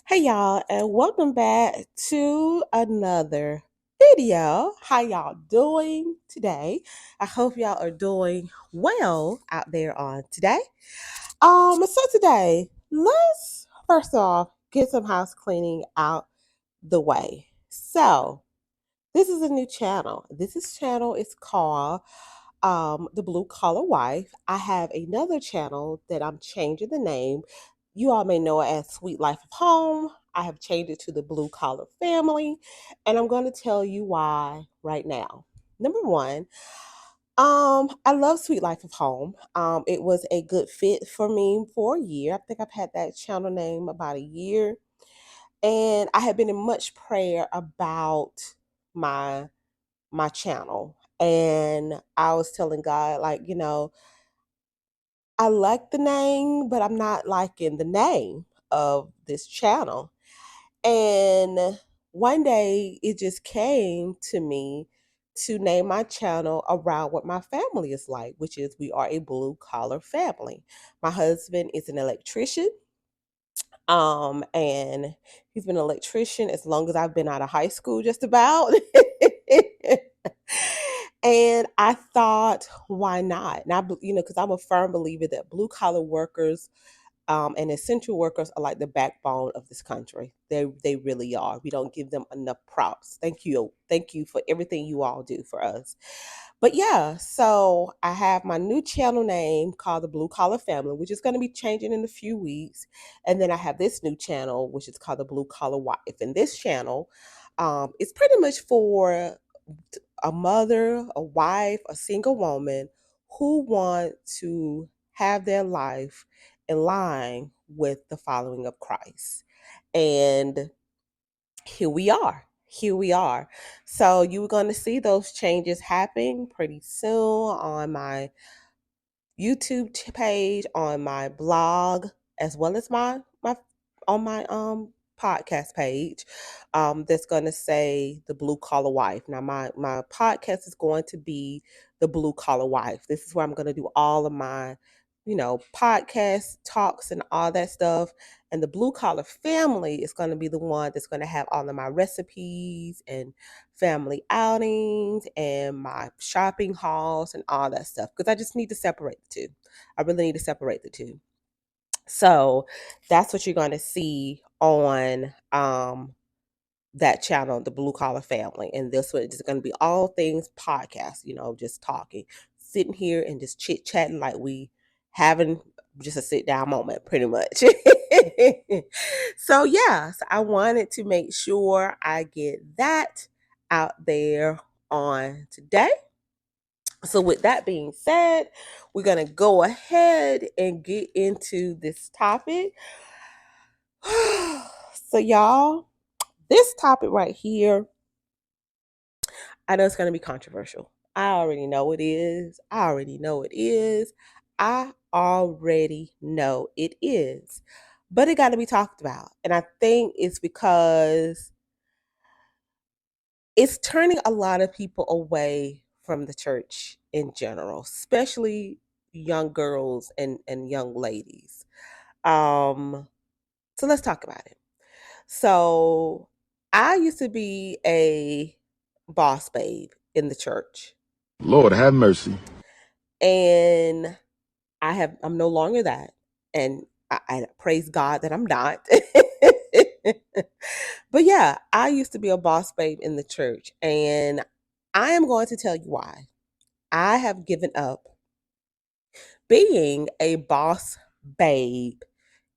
Hey y'all, and welcome back to another video. How y'all doing today? I hope y'all are doing well out there on today. So today, let's first off get some house cleaning out the way. So this is a new channel. This channel is called the Blue Collar Wife. I have another channel that I'm changing the name. You all may know it as Sweet Life of Home. I have changed it to the Blue Collar Family, and I'm going to tell you why right now. Number one, I love Sweet Life of Home. It was a good fit for me for a year. I think I've had that channel name about a year, and I have been in much prayer about my my channel. And I was telling God, like, I like the name, but I'm not liking the name of this channel. And one day it just came to me to name my channel around what my family is like, which is we are a blue collar family. My husband is an electrician. And he's been an electrician as long as I've been out of high school, just about. And I thought, why not? Now, because I'm a firm believer that blue collar workers and essential workers are like the backbone of this country. They really are. We don't give them enough props. Thank you for everything you all do for us. But yeah, so I have my new channel name called the Blue Collar Family, which is going to be changing in a few weeks. And then I have this new channel, which is called the Blue Collar Wife. And this channel is pretty much for a mother, a wife, a single woman who want to have their life in line with the following of Christ. And here we are. Here we are. So you're going to see those changes happening pretty soon on my YouTube page, on my blog, as well as my on my podcast page. That's going to say the Blue Collar Wife. Now my podcast is going to be the Blue Collar Wife. This is where I'm going to do all of my podcast talks and all that stuff. And the Blue Collar Family is going to be the one that's going to have all of my recipes and family outings and my shopping hauls and all that stuff, because I just need to separate the two. I really need to separate the two. So that's what you're going to see on that channel, the Blue Collar Family. And this one is going to be all things podcast, just talking, sitting here and just chit chatting like we having just a sit down moment, pretty much. So, yes, I wanted to make sure I get that out there on today. So, with that being said, we're going to go ahead and get into this topic. So, y'all, this topic right here, I know it's going to be controversial. I already know it is. I already know it is. I already know it is. But it got to be talked about. And I think it's because it's turning a lot of people away from the church in general, especially young girls and young ladies. Um, so let's talk about it. So I used to be a boss babe in the church. Lord have mercy. And I'm no longer that. And I praise God that I'm not. But yeah, I used to be a boss babe in the church. And I am going to tell you why. I have given up being a boss babe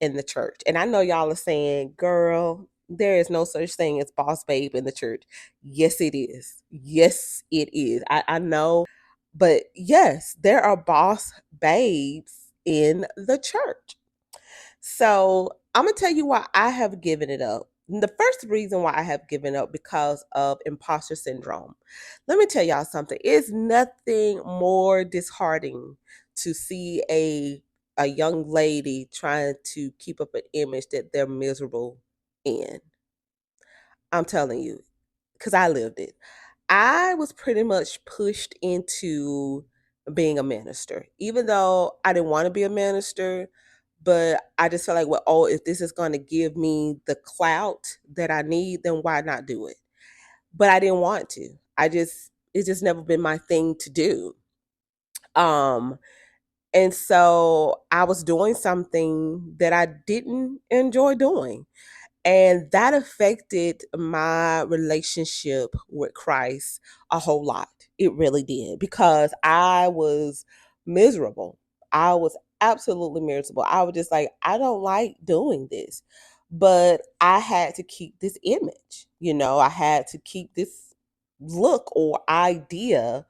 in the church. And I know y'all are saying, girl, there is no such thing as boss babe in the church. Yes, it is. Yes, it is. I know. But yes, there are boss babes in the church. So I'm gonna tell you why I have given it up. The first reason why I have given up because of imposter syndrome. Let me tell y'all something. It's nothing more disheartening to see a young lady trying to keep up an image that they're miserable in. I'm telling you, because I lived it. I was pretty much pushed into being a minister, even though I didn't want to be a minister. But I just feel like, well, oh, if this is going to give me the clout that I need, then why not do it? But I didn't want to. It's just never been my thing to do. Um, and so I was doing something that I didn't enjoy doing. And that affected my relationship with Christ a whole lot. It really did because I was miserable. I was absolutely miserable. I was just like, I don't like doing this. But I had to keep this image, I had to keep this look or idea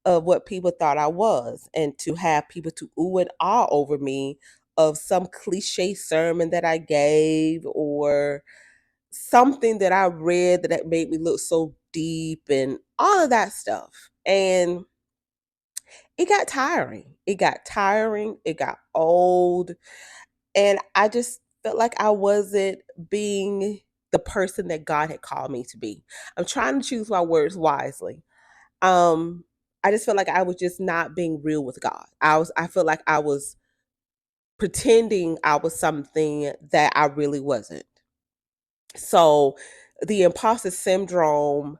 of what people thought I was, and to have people to ooh and ah over me of some cliche sermon that I gave or something that I read that made me look so deep and all of that stuff. And it got tiring. It got tiring. It got old. And I just felt like I wasn't being the person that God had called me to be. I'm trying to choose my words wisely. Um, I just felt like I was just not being real with God. I felt like I was pretending I was something that I really wasn't. So the imposter syndrome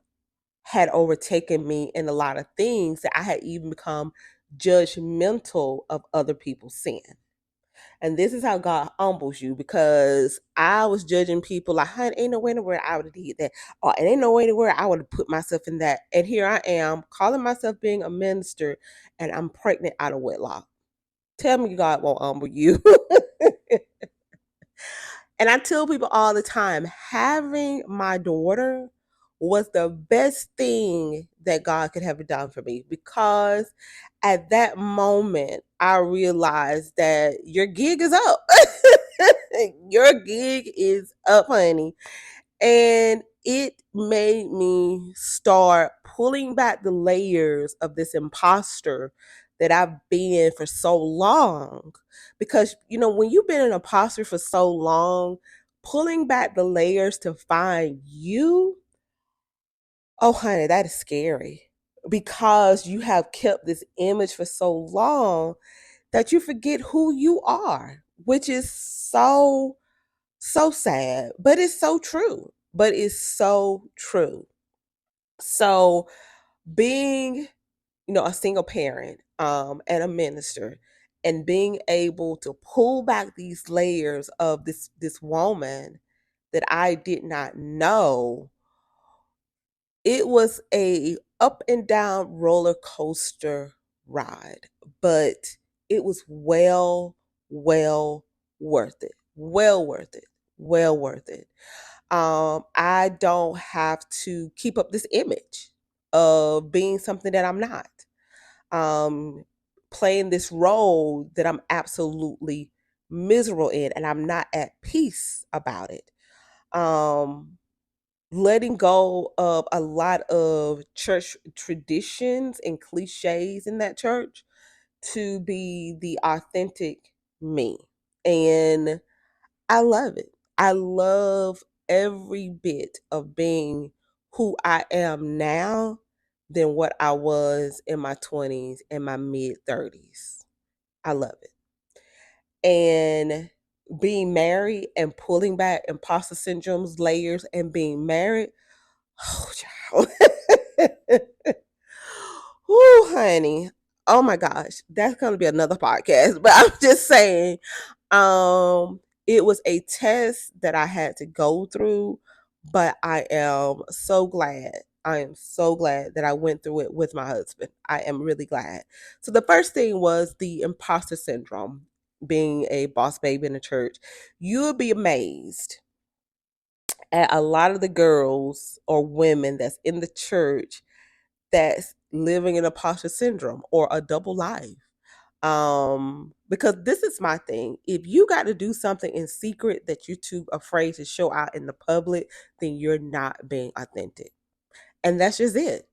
had overtaken me in a lot of things that I had even become judgmental of other people's sin. And this is how God humbles you, because I was judging people like, "Honey, ain't no way anywhere I would have did that. Or it ain't no way anywhere I would have put myself in that." And here I am calling myself being a minister and I'm pregnant out of wedlock. Tell me God won't humble you. And I tell people all the time, having my daughter was the best thing that God could have done for me, because at that moment I realized that your gig is up. Your gig is up, honey. And it made me start pulling back the layers of this imposter that I've been for so long. Because, when you've been an imposter for so long, pulling back the layers to find you, oh, honey, that is scary. Because you have kept this image for so long that you forget who you are, which is so sad, but it's so true. But it's so true. So being, a single parent, and a minister, and being able to pull back these layers of this woman that I did not know, it was a up and down roller coaster ride, but it was well worth it. Well worth it. Well worth it. I don't have to keep up this image of being something that I'm not. Um, Playing this role that I'm absolutely miserable in and I'm not at peace about it. Um, Letting go of a lot of church traditions and cliches in that church to be the authentic me. And I love it. I love every bit of being who I am now than what I was in my 20s and my mid 30s. I love it. And being married and pulling back imposter syndrome's layers and being married, oh, child. Whoo, honey. Oh my gosh. That's going to be another podcast. But I'm just saying, it was a test that I had to go through, but I am so glad. I am so glad that I went through it with my husband. I am really glad. So the first thing was the imposter syndrome, being a boss baby in the church. You would be amazed at a lot of the girls or women that's in the church that's living in imposter syndrome or a double life. Because this is my thing. If you got to do something in secret that you're too afraid to show out in the public, then you're not being authentic. And that's just it.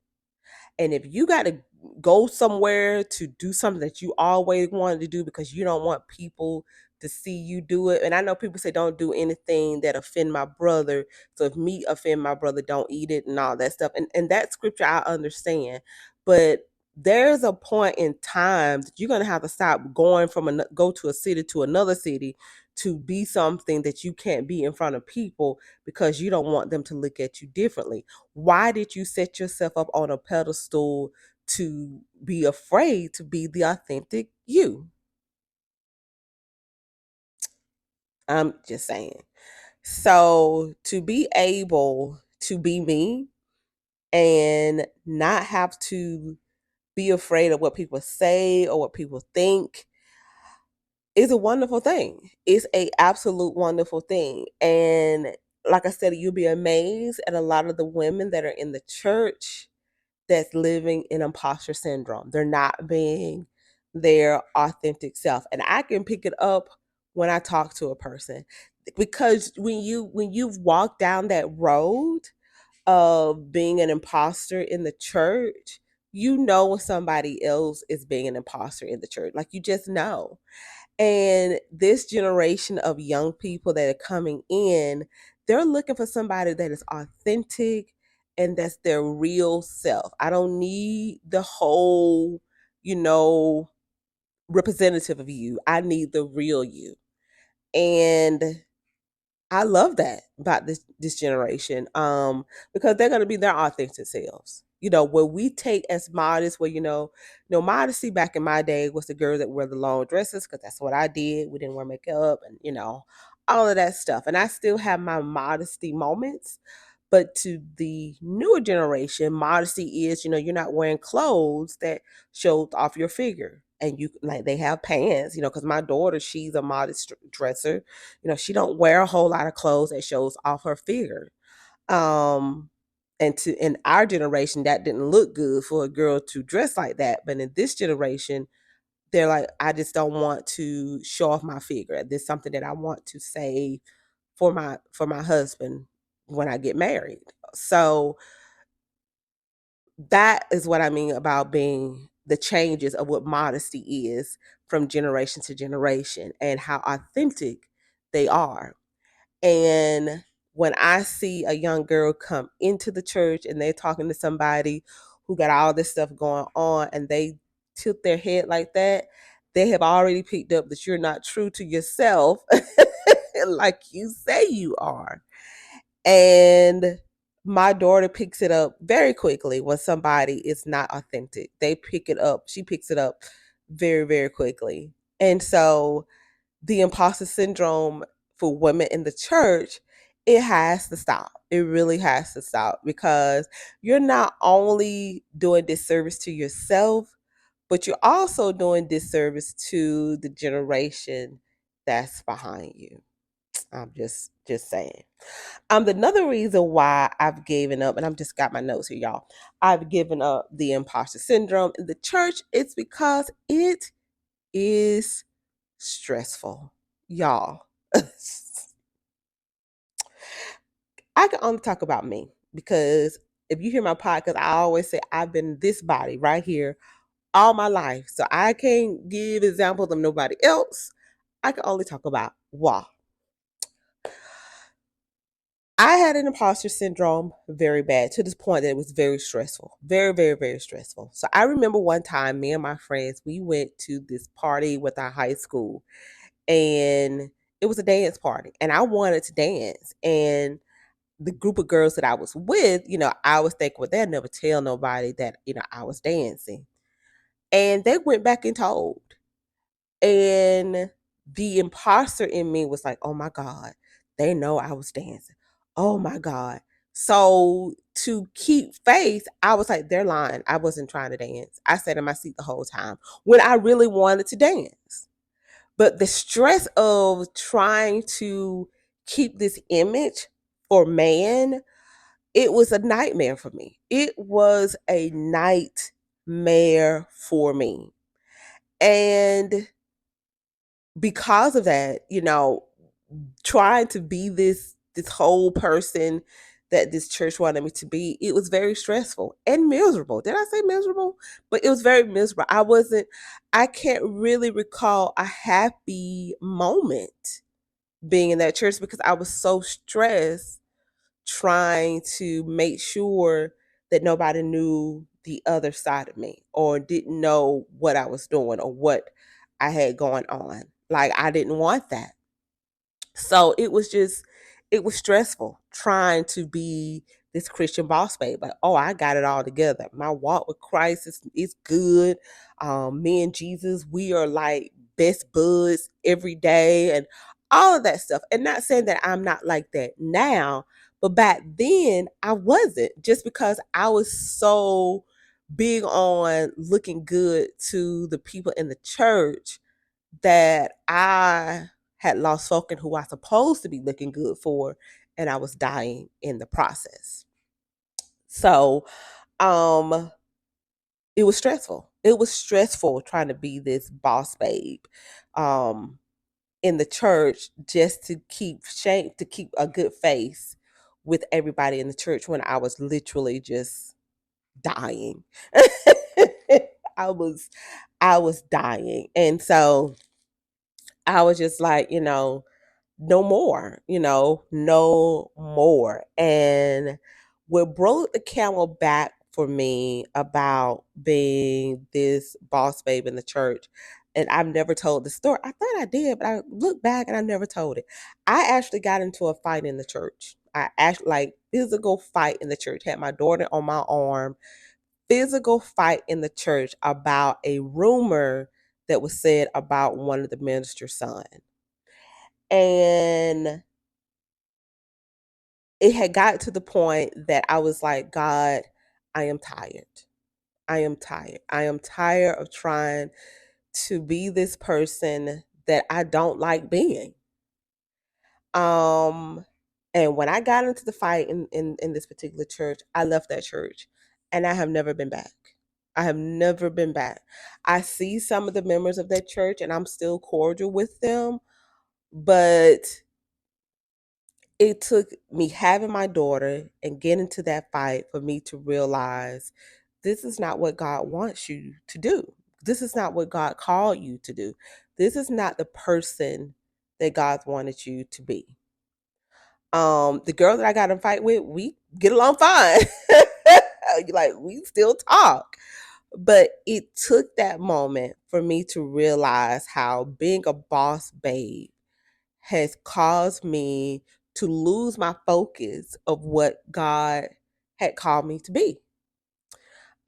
And if you got to go somewhere to do something that you always wanted to do because you don't want people to see you do it. And I know people say don't do anything that offend my brother. So if meat offend my brother, don't eat it and all that stuff. And that scripture I understand. But there's a point in time that you're going to have to stop going from go to a city to another city to be something that you can't be in front of people because you don't want them to look at you differently. Why did you set yourself up on a pedestal to be afraid to be the authentic you? I'm just saying. So to be able to be me and not have to be afraid of what people say or what people think is a wonderful thing. It's a absolute wonderful thing. And like I said, you'll be amazed at a lot of the women that are in the church that's living in imposter syndrome. They're not being their authentic self. And I can pick it up when I talk to a person. Because when you've walked down that road of being an imposter in the church, you know when somebody else is being an imposter in the church. Like you just know. And this generation of young people that are coming in, they're looking for somebody that is authentic and that's their real self. I don't need the whole, you know, representative of you. I need the real you. And I love that about this generation, because they're gonna be their authentic selves. You know, where we take as modest, where modesty back in my day was the girls that wear the long dresses because that's what I did. We didn't wear makeup and all of that stuff. And I still have my modesty moments, but to the newer generation, modesty is, you're not wearing clothes that shows off your figure. And you like they have pants, because my daughter, she's a modest dresser. She don't wear a whole lot of clothes that shows off her figure. Um, and to in our generation, that didn't look good for a girl to dress like that. But in this generation, they're like, I just don't want to show off my figure. This is something that I want to save for my husband when I get married. So that is what I mean about being the changes of what modesty is from generation to generation and how authentic they are. And when I see a young girl come into the church and they're talking to somebody who got all this stuff going on and they tilt their head like that, they have already picked up that you're not true to yourself like you say you are. And my daughter picks it up very quickly when somebody is not authentic. They pick it up. She picks it up very, very quickly. And so the imposter syndrome for women in the church, it has to stop. It really has to stop because you're not only doing disservice to yourself, but you're also doing disservice to the generation that's behind you. I'm just saying. Another reason why I've given up, and I've just got my notes here, y'all. I've given up the imposter syndrome in the church. It's because it is stressful, y'all. I can only talk about me because if you hear my podcast, I always say I've been this body right here all my life. So I can't give examples of nobody else. I can only talk about why. I had an imposter syndrome very bad to this point that it was very stressful. Very, very, very stressful. So I remember one time, me and my friends, we went to this party with our high school and it was a dance party and I wanted to dance. And the group of girls that I was with, I was thinking, well, they'll never tell nobody that, I was dancing. And they went back and told. And the imposter in me was like, oh my God, they know I was dancing. Oh my God. So to keep faith, I was like, they're lying. I wasn't trying to dance. I sat in my seat the whole time when I really wanted to dance. But the stress of trying to keep this image for man, it was a nightmare for me. It was a nightmare for me. And because of that, trying to be this whole person that this church wanted me to be, it was very stressful and miserable. Did I say miserable? But it was very miserable. I can't really recall a happy moment being in that church because I was so stressed trying to make sure that nobody knew the other side of me or didn't know what I was doing or what I had going on. Like I didn't want that. So it was stressful trying to be this Christian boss babe. Like, oh, I got it all together. My walk with Christ is good. Me and Jesus, we are like best buds every day and all of that stuff. And not saying that I'm not like that now, but back then I wasn't just because I was so big on looking good to the people in the church that I had lost folk who I supposed to be looking good for, and I was dying in the process. So, um, it was stressful. It was stressful trying to be this boss babe, um, in the church just to keep shape to keep a good face with everybody in the church when I was literally just dying. I was I was dying. And so I was just like, no more, no more. And what broke the camel back for me about being this boss babe in the church, and I've never told the story. I thought I did, but I look back and I never told it. I actually got into a fight in the church. I actually like physical fight in the church. Had my daughter on my arm. Physical fight in the church about a rumor that was said about one of the minister's son. And it had got to the point that I was like, God, I am tired. I am tired. I am tired of trying to be this person that I don't like being. Um, and when I got into the fight in this particular church, I left that church and I have never been back. I have never been back. I see some of the members of that church and I'm still cordial with them, but it took me having my daughter and getting into that fight for me to realize this is not what God wants you to do. This is not what God called you to do. This is not the person that God wanted you to be. The girl that I got in a fight with, we get along fine. Like we still talk. But it took that moment for me to realize how being a boss babe has caused me to lose my focus of what God had called me to be.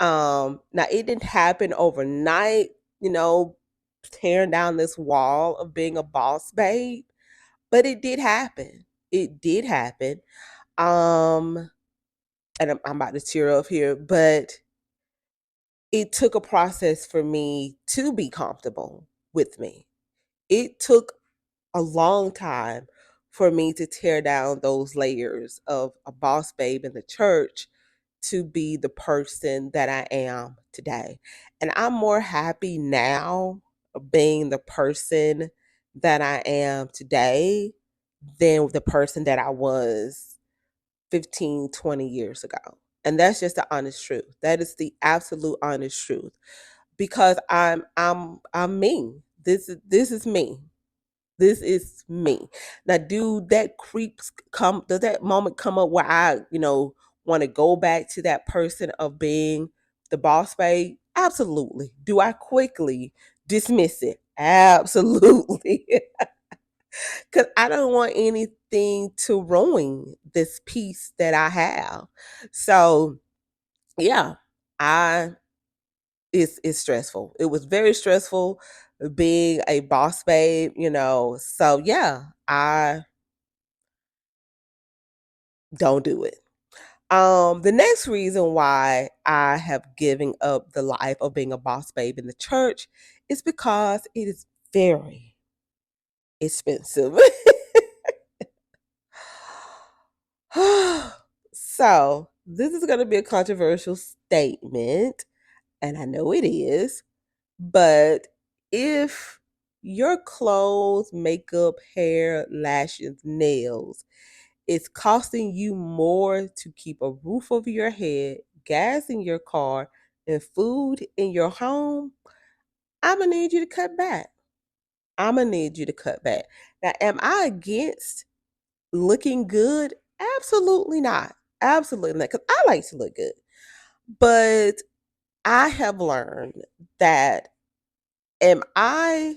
Now it didn't happen overnight, you know, tearing down this wall of being a boss babe, but it did happen. It did happen. Um, and I'm about to tear up here, but it took a process for me to be comfortable with me. It took a long time for me to tear down those layers of a boss babe in the church to be the person that I am today. And I'm more happy now of being the person that I am today than the person that I was 15, 20 years ago. And that's just the honest truth. That is the absolute honest truth. Because I'm me. This is me. This is me. Now, do that creeps come? Does that moment come up where I, want to go back to that person of being the boss babe? Absolutely. Do I quickly dismiss it? Absolutely. Because I don't want anything to ruin this peace that I have. So, yeah, I it's stressful. It was very stressful being a boss babe. So yeah, I don't do it. The next reason why I have given up the life of being a boss babe in the church is because it is very expensive. So, this is going to be a controversial statement, and I know it is, but if your clothes, makeup, hair, lashes, nails is costing you more to keep a roof over your head, gas in your car, and food in your home, I'm gonna need you to cut back. I'm gonna need you to cut back. Now, am I against looking good? Absolutely not. Absolutely not. Because I like to look good. But I have learned that, am I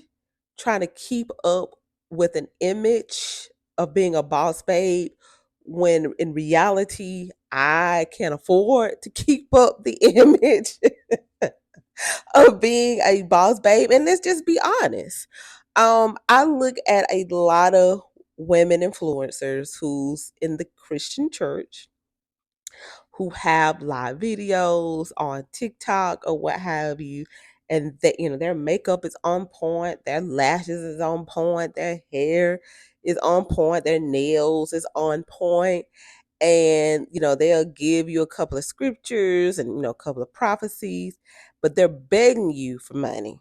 trying to keep up with an image of being a boss babe when in reality I can't afford to keep up the image of being a boss babe? And let's just be honest. I look at a lot of women influencers who's in the Christian church who have live videos on TikTok or what have you. And that, their makeup is on point, their lashes is on point, their hair is on point, their nails is on point. And, they'll give you a couple of scriptures and, a couple of prophecies, but they're begging you for money.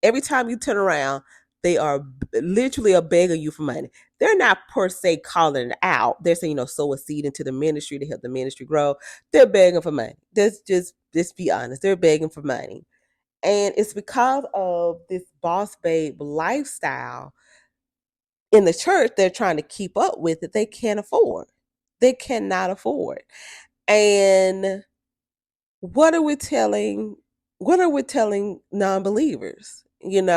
Every time you turn around, they are literally a begging you for money. They're not per se calling it out. They're saying, sow a seed into the ministry to help the ministry grow. They're begging for money. Just be honest. They're begging for money. And it's because of this boss babe lifestyle in the church they're trying to keep up with that they can't afford. They cannot afford. And what are we telling non-believers? And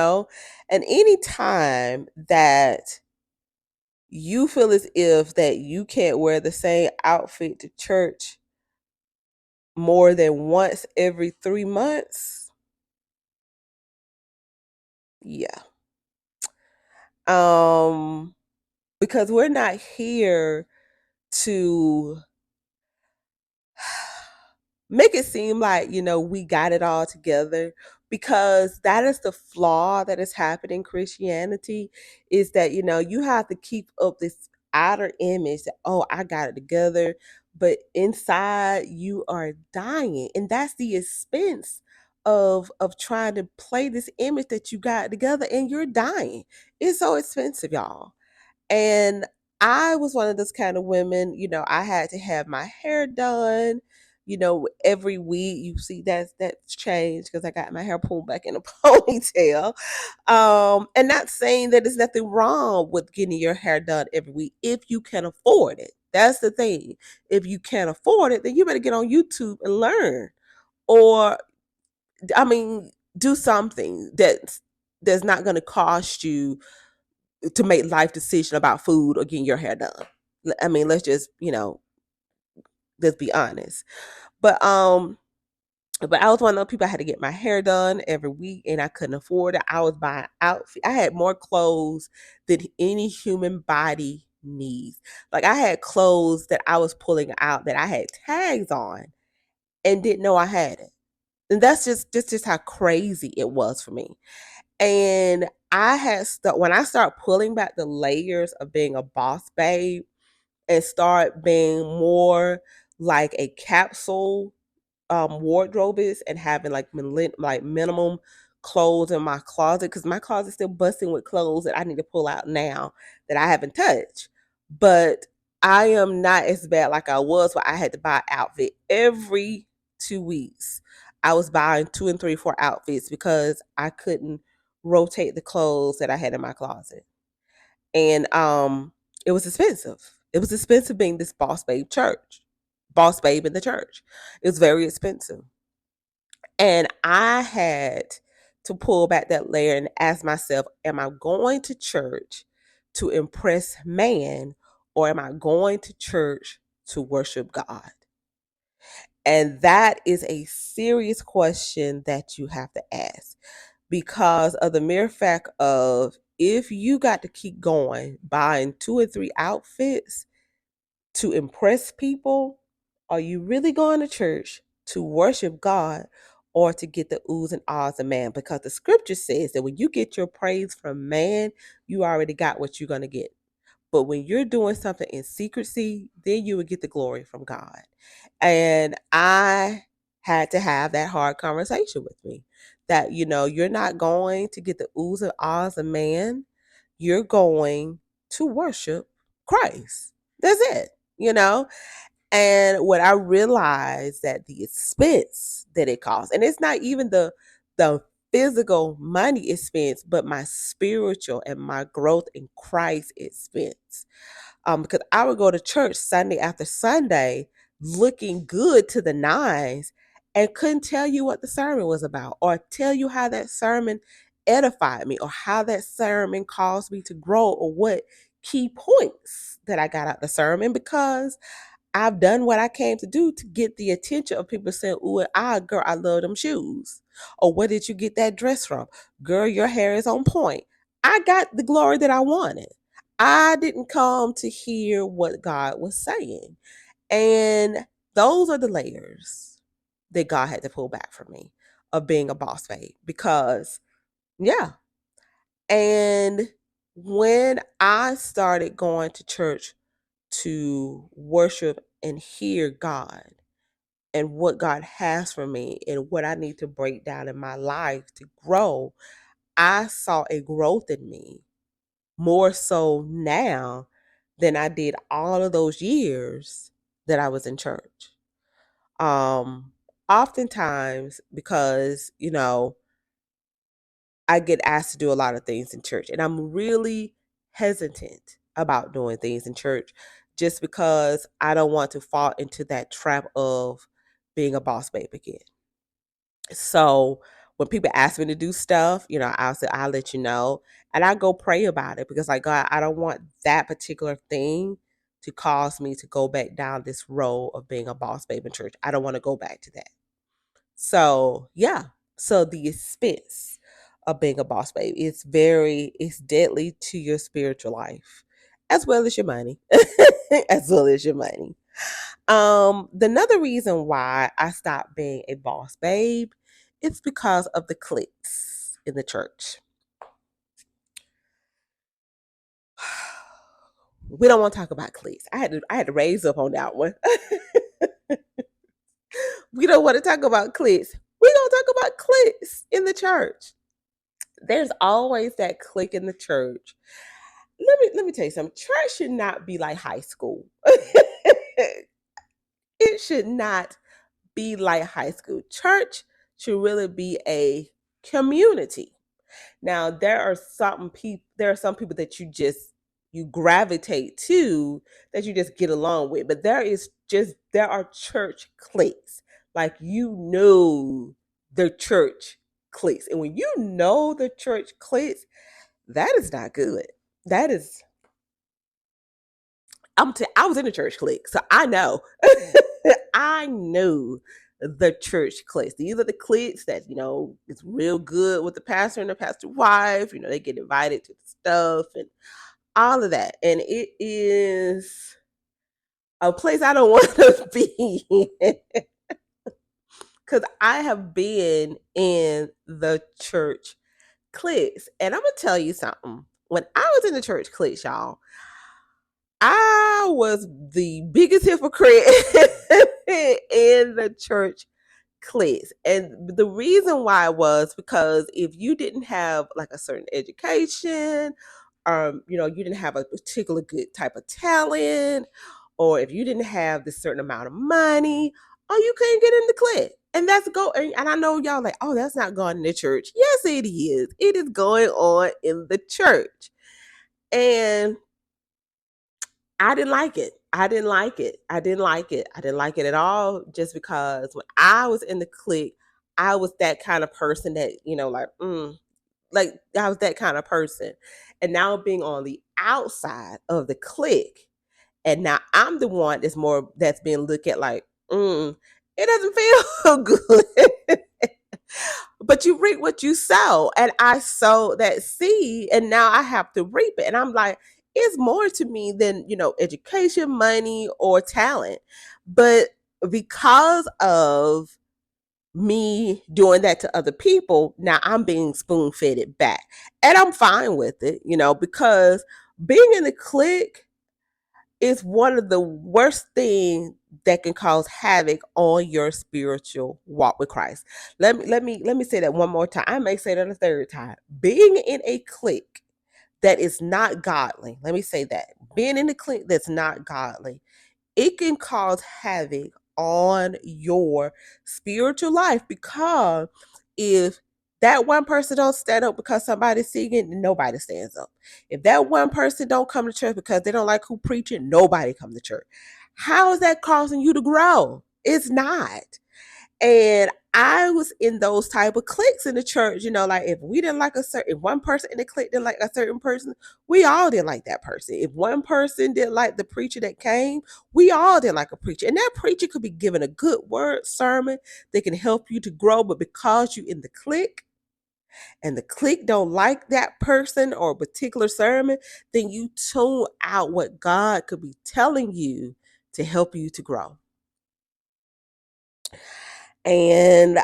any time that you feel as if that you can't wear the same outfit to church more than once every 3 months, yeah. um because we're not here to make it seem like, we got it all together, because that is the flaw that is happening in Christianity, is that, you have to keep up this outer image that, oh, I got it together, but inside you are dying. And that's the expense of trying to play this image that you got together, and you're dying. It's so expensive, y'all. And I was one of those kind of women, I had to have my hair done, every week. You see that's changed because I got my hair pulled back in a ponytail. And not saying that there's nothing wrong with getting your hair done every week if you can afford it. That's the thing. If you can't afford it, then you better get on YouTube and learn. Or I mean, do something that's not going to cost you to make life decision about food or getting your hair done. I mean, let's be honest. But I was one of those people. I had to get my hair done every week, and I couldn't afford it. I was buying outfit. I had more clothes than any human body needs. Like, I had clothes that I was pulling out that I had tags on and didn't know I had it. And that's just how crazy it was for me. And when I start pulling back the layers of being a boss babe and start being more like a capsule wardrobe is, and having like minimum clothes in my closet, because my closet's still busting with clothes that I need to pull out now that I haven't touched. But I am not as bad like I was, where I had to buy an outfit every 2 weeks. I was buying 2 and 3, 4 outfits because I couldn't rotate the clothes that I had in my closet. And it was expensive. It was expensive being this boss babe in the church. It was very expensive. And I had to pull back that layer and ask myself, am I going to church to impress man, or am I going to church to worship God? And that is a serious question that you have to ask, because of the mere fact of, if you got to keep going buying 2 or 3 outfits to impress people, are you really going to church to worship God, or to get the oohs and ahs of man? Because the scripture says that when you get your praise from man, you already got what you're going to get. But when you're doing something in secrecy, then you would get the glory from God. And I had to have that hard conversation with me, that, you're not going to get the oohs and ahs of man. You're going to worship Christ. That's it, you know? And when I realized that the expense that it costs, and it's not even the physical money expense, but my spiritual and my growth in Christ expense. Because I would go to church Sunday after Sunday looking good to the nines, and couldn't tell you what the sermon was about or tell you how that sermon edified me or how that sermon caused me to grow or what key points that I got out the sermon because I've done what I came to do to get the attention of people saying, "Ooh, girl, I love them shoes." Or where did you get that dress from? Girl, your hair is on point. I got the glory that I wanted. I didn't come to hear what God was saying. And those are the layers that God had to pull back from me of being a boss babe. Because, yeah. And when I started going to church to worship and hear God and what God has for me and what I need to break down in my life to grow, I saw a growth in me more so now than I did all of those years that I was in church. Um, Oftentimes, because, I get asked to do a lot of things in church, and I'm really hesitant about doing things in church just because I don't want to fall into that trap of being a boss babe again. So when people ask me to do stuff, I'll say, I'll let you know. And I go pray about it because, like, God, I don't want that particular thing to cause me to go back down this road of being a boss babe in church. I don't want to go back to that. So, yeah. So the expense of being a boss babe it's deadly to your spiritual life as well as your money. As well as your money. The another reason why I stopped being a boss babe, it's because of the cliques in the church. We don't want to talk about cliques. I had to raise up on that one. We don't want to talk about cliques. We don't talk about cliques in the church. There's always that clique in the church. Let me tell you something. Church should not be like high school. It should not be like high school. Church should really be a community. Now there are some people that you gravitate to that you just get along with, but there are church cliques. Like the church cliques. And when you know the church cliques, that is not good. That is I was in the church clique, so I know. I knew the church cliques. These are the cliques that is real good with the pastor and the pastor wife. They get invited to the stuff and all of that, and it is a place I don't want to be in because I have been in the church cliques, and I'm gonna tell you something. When I was in the church cliques, y'all, I was the biggest hypocrite in the church cliques. And the reason why was because if you didn't have like a certain education, you didn't have a particular good type of talent, or if you didn't have this certain amount of money, or you couldn't get in the clique. And and I know y'all like, oh, that's not going in the church. Yes, it is. It is going on in the church. And I didn't like it. I didn't like it. I didn't like it. I didn't like it at all just because when I was in the clique, I was that kind of person that, like I was that kind of person. And now being on the outside of the clique, and now I'm the one that's being looked at like, it doesn't feel good. But you reap what you sow. And I sowed that seed and now I have to reap it. And I'm like, it's more to me than, education, money, or talent. But because of me doing that to other people, now I'm being spoon fed it back. And I'm fine with it, because being in the clique is one of the worst things that can cause havoc on your spiritual walk with Christ. Let me say that one more time. I may say that a third time. Being in a clique that is not godly. Let me say that. Being in a clique that's not godly, it can cause havoc on your spiritual life because if that one person don't stand up because somebody's singing, nobody stands up. If that one person don't come to church because they don't like who preaching, nobody come to church. How is that causing you to grow? It's not. And I was in those type of cliques in the church, like if we didn't like if one person in the clique didn't like a certain person, we all didn't like that person. If one person didn't like the preacher that came, we all didn't like a preacher. And that preacher could be given a good word sermon that can help you to grow, but because you in the clique and the clique don't like that person or a particular sermon, then you tune out what God could be telling you to help you to grow. And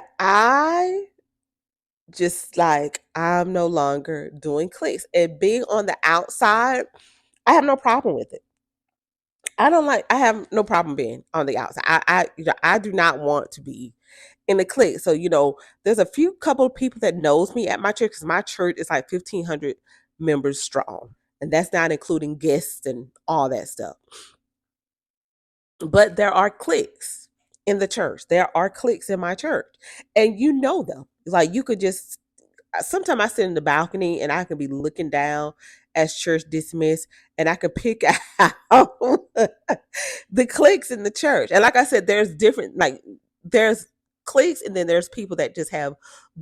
I'm no longer doing clicks. And being on the outside, I have no problem with it. I have no problem being on the outside. I do not want to be in the clique. So, there's a few couple of people that knows me at my church because my church is like 1,500 members strong. And that's not including guests and all that stuff. But there are cliques in the church. There are cliques in my church. And you know them. Like you could just sometimes I sit in the balcony and I can be looking down as church dismissed and I could pick out the cliques in the church. And like I said, there's different there's cliques and then there's people that just have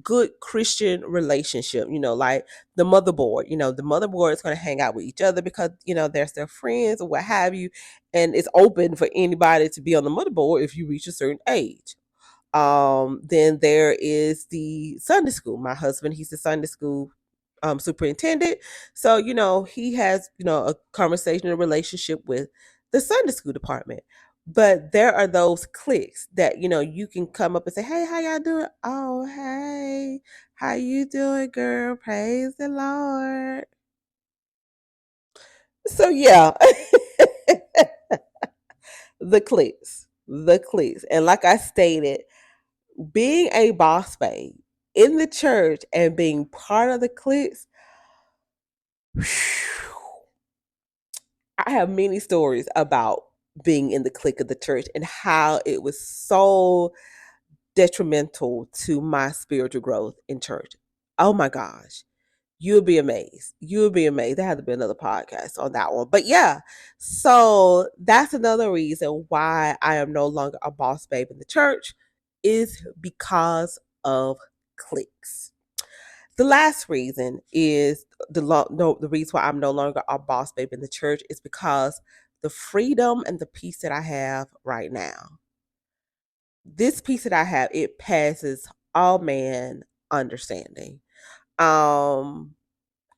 good Christian relationship, like the motherboard. The motherboard is going to hang out with each other because, there's their friends or what have you. And it's open for anybody to be on the motherboard if you reach a certain age. Then there is the Sunday school. My husband, he's the Sunday school superintendent. So, he has, a conversation, a relationship with the Sunday school department. But there are those cliques that, you can come up and say, hey, how y'all doing? Oh, hey, how you doing, girl? Praise the Lord. So yeah, the cliques. And like I stated, being a boss babe in the church and being part of the cliques, I have many stories about being in the clique of the church and how it was so detrimental to my spiritual growth in church. Oh my gosh. You'll be amazed. You'll be amazed. There had to be another podcast on that one. But yeah, so that's another reason why I am no longer a boss babe in the church is because of cliques. The last reason is the reason why I'm no longer a boss babe in the church is because the freedom and the peace that I have right now. This peace that I have, it passes all man understanding. Um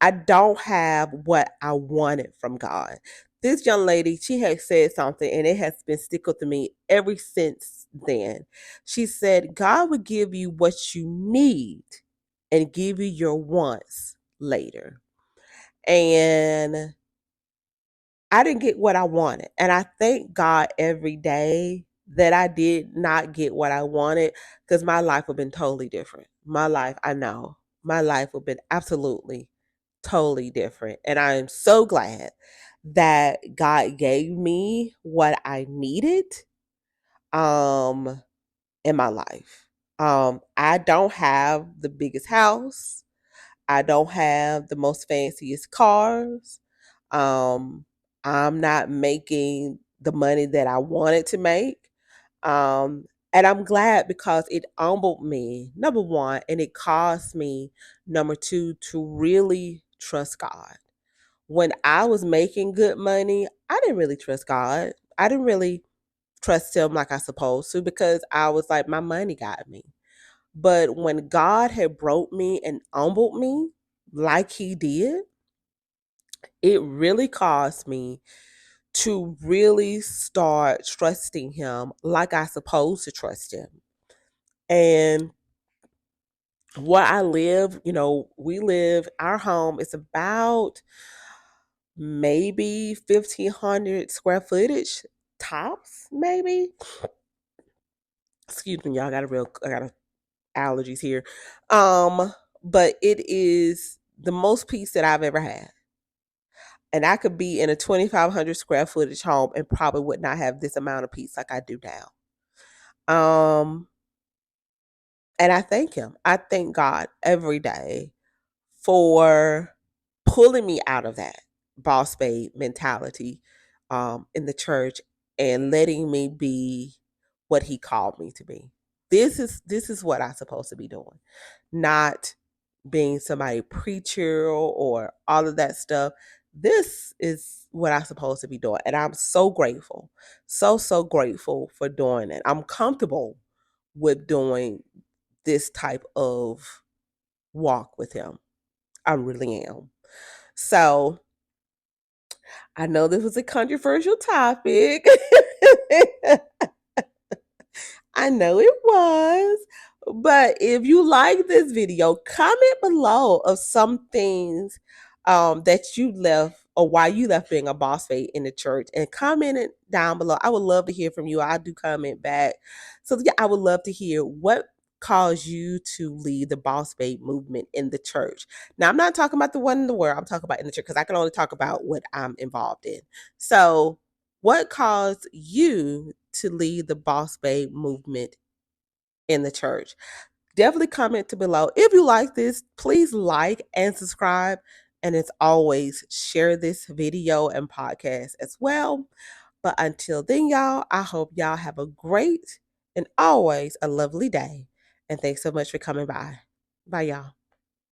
I don't have what I wanted from God. This young lady, she had said something and it has been sticking to me ever since then. She said, God will give you what you need and give you your wants later. And I didn't get what I wanted. And I thank God every day that I did not get what I wanted because my life would have been totally different. My life, I know, my life would have been absolutely totally different. And I am so glad that God gave me what I needed um in my life. I don't have the biggest house. I don't have the most fanciest cars. Um I'm not making the money that I wanted to make. Um and I'm glad because it humbled me, number one, and it caused me, number two, to really trust God. When I was making good money, I didn't really trust God. I didn't really trust Him like I supposed to because I was like, my money got me. But when God had broke me and humbled me like He did, it really caused me to really start trusting Him like I supposed to trust Him. And where I live, our home is about maybe 1,500 square footage tops, maybe. Excuse me, y'all. I got allergies here. But it is the most peace that I've ever had. And I could be in a 2,500 square footage home and probably would not have this amount of peace like I do now. And I thank Him. I thank God every day for pulling me out of that boss babe mentality in the church and letting me be what He called me to be. This is what I'm supposed to be doing, not being somebody preacher or all of that stuff. This is what I'm supposed to be doing. And I'm so grateful, so grateful for doing it. I'm comfortable with doing this type of walk with him. I really am. So I know this was a controversial topic. I know it was. But if you like this video, comment below of some things that you left or why you left being a boss babe in the church, and comment it down below. I would love to hear from you. I do comment back. So yeah, I would love to hear what caused you to lead the boss babe movement in the church. Now, I'm not talking about the one in the world. I'm talking about in the church because I can only talk about what I'm involved in. So what caused you to lead the boss babe movement in the church? Definitely comment to below. If you like this, please like and subscribe. And as always, share this video and podcast as well. But until then, y'all, I hope y'all have a great and always a lovely day. And thanks so much for coming by. Bye, y'all.